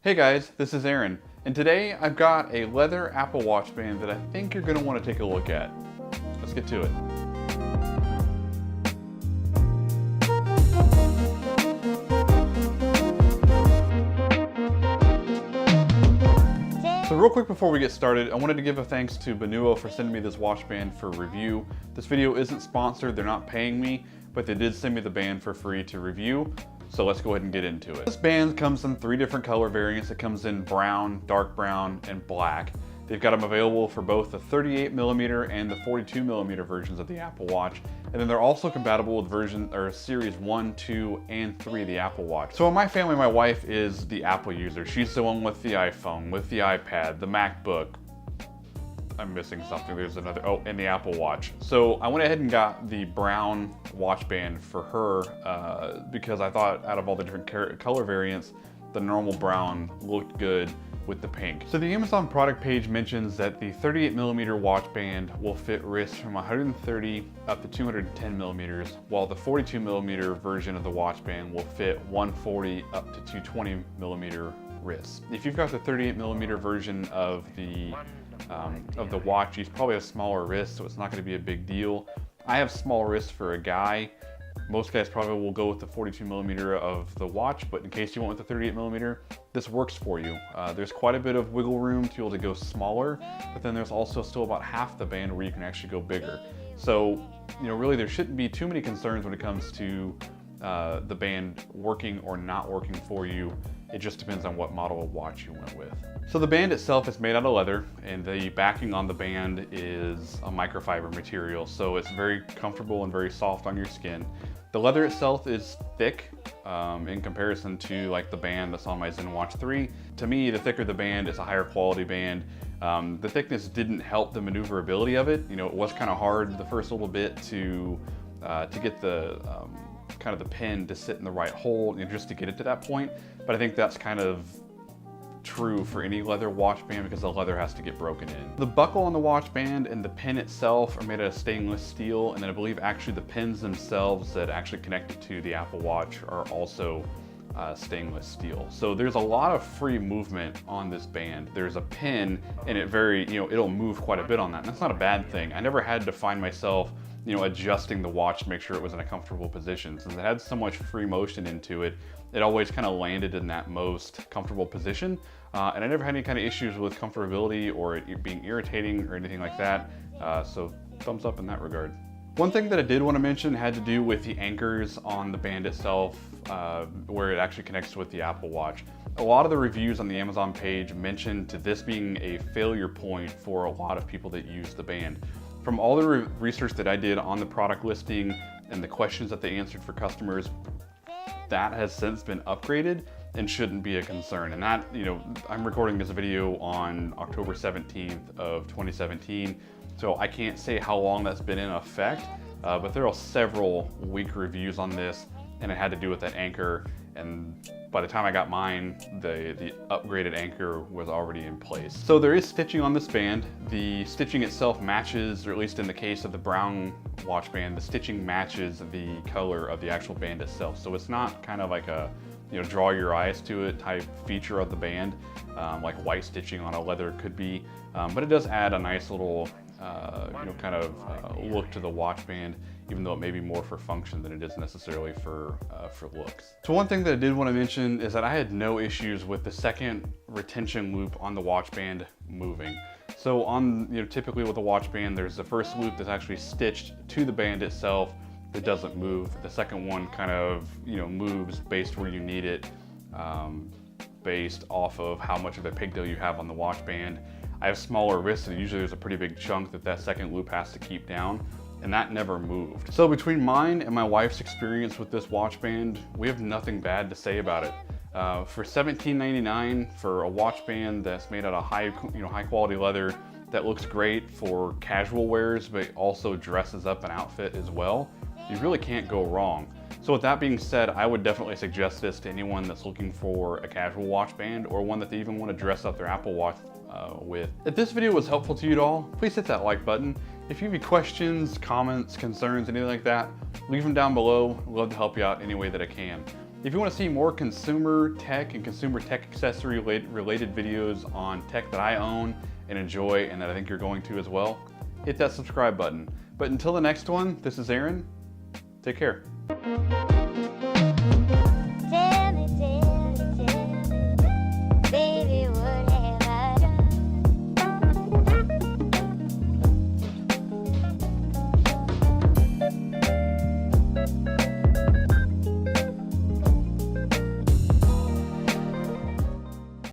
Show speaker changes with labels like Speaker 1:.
Speaker 1: Hey guys, this is Aaron, and today I've got a leather Apple Watch band that I think you're going to want to take a look at. Let's get to it. So real quick before we get started, I wanted to give a thanks to Benuo for sending me this watch band for review. This video isn't sponsored, they're not paying me, but they did send me the band for free to review. So let's go ahead and get into it. This band comes in 3 different color variants. It comes in brown, dark brown, and black. They've got them available for both the 38mm and the 42mm versions of the Apple Watch. And then they're also compatible with series 1, 2, and 3 of the Apple Watch. So in my family, my wife is the Apple user. She's the one with the iPhone, with the iPad, the MacBook. I'm missing something, there's another, oh, and the Apple Watch. So I went ahead and got the brown watch band for her because I thought out of all the different color variants, the normal brown looked good with the pink. So the Amazon product page mentions that the 38mm watch band will fit wrists from 130 up to 210 millimeters, while the 42mm version of the watch band will fit 140 up to 220 millimeter wrists. If you've got the 38mm version of the watch, you probably have smaller wrists, so it's not going to be a big deal. I have small wrists for a guy. Most guys probably will go with the 42mm of the watch, but in case you went with the 38mm, this works for you. There's quite a bit of wiggle room to be able to go smaller, but then there's also still about half the band where you can actually go bigger. So, you know, really there shouldn't be too many concerns when it comes to the band working or not working for you. It just depends on what model of watch you went with. So the band itself is made out of leather, and the backing on the band is a microfiber material, so it's very comfortable and very soft on your skin. The leather itself is thick in comparison to like the band that's on my Zen Watch 3. To me, the thicker the band is a higher quality band. The thickness didn't help the maneuverability of it. You know, it was kind of hard the first little bit to get the kind of the pin to sit in the right hole, you know, just to get it to that point. But I think that's kind of true for any leather watch band because the leather has to get broken in. The buckle on the watch band and the pin itself are made out of stainless steel, and then I believe actually the pins themselves that actually connect it to the Apple Watch are also stainless steel. So there's a lot of free movement on this band. There's a pin and it'll move quite a bit on that, and that's not a bad thing. I never had to find myself adjusting the watch to make sure it was in a comfortable position. Since it had so much free motion into it, it always kind of landed in that most comfortable position. And I never had any kind of issues with comfortability or it being irritating or anything like that. So thumbs up in that regard. One thing that I did want to mention had to do with the anchors on the band itself, where it actually connects with the Apple Watch. A lot of the reviews on the Amazon page mentioned to this being a failure point for a lot of people that use the band. From all the research that I did on the product listing and the questions that they answered for customers, that has since been upgraded and shouldn't be a concern. And that, I'm recording this video on October 17th of 2017, so I can't say how long that's been in effect, but there are several weak reviews on this, and it had to do with that anchor. And by the time I got mine, the upgraded anchor was already in place. So there is stitching on this band. The stitching itself matches, or at least in the case of the brown watch band, the stitching matches the color of the actual band itself. So it's not kind of like a, draw your eyes to it type feature of the band, like white stitching on a leather could be. But it does add a nice little, look to the watch band, even though it may be more for function than it is necessarily for looks. So one thing that I did want to mention is that I had no issues with the second retention loop on the watch band moving. So on, typically with a watch band, there's the first loop that's actually stitched to the band itself that doesn't move. The second one kind of, moves based where you need it, based off of how much of a pigtail you have on the watch band. I have smaller wrists, and usually there's a pretty big chunk that second loop has to keep down, and that never moved. So between mine and my wife's experience with this watch band, we have nothing bad to say about it. For $17.99 for a watch band that's made out of high quality leather, that looks great for casual wears, but also dresses up an outfit as well, you really can't go wrong. So with that being said, I would definitely suggest this to anyone that's looking for a casual watch band or one that they even want to dress up their Apple Watch with. If this video was helpful to you at all, please hit that like button. If you have any questions, comments, concerns, anything like that, leave them down below. I'd love to help you out any way that I can. If you want to see more consumer tech and consumer tech accessory related videos on tech that I own and enjoy and that I think you're going to as well, hit that subscribe button. But until the next one, this is Aaron. Take care.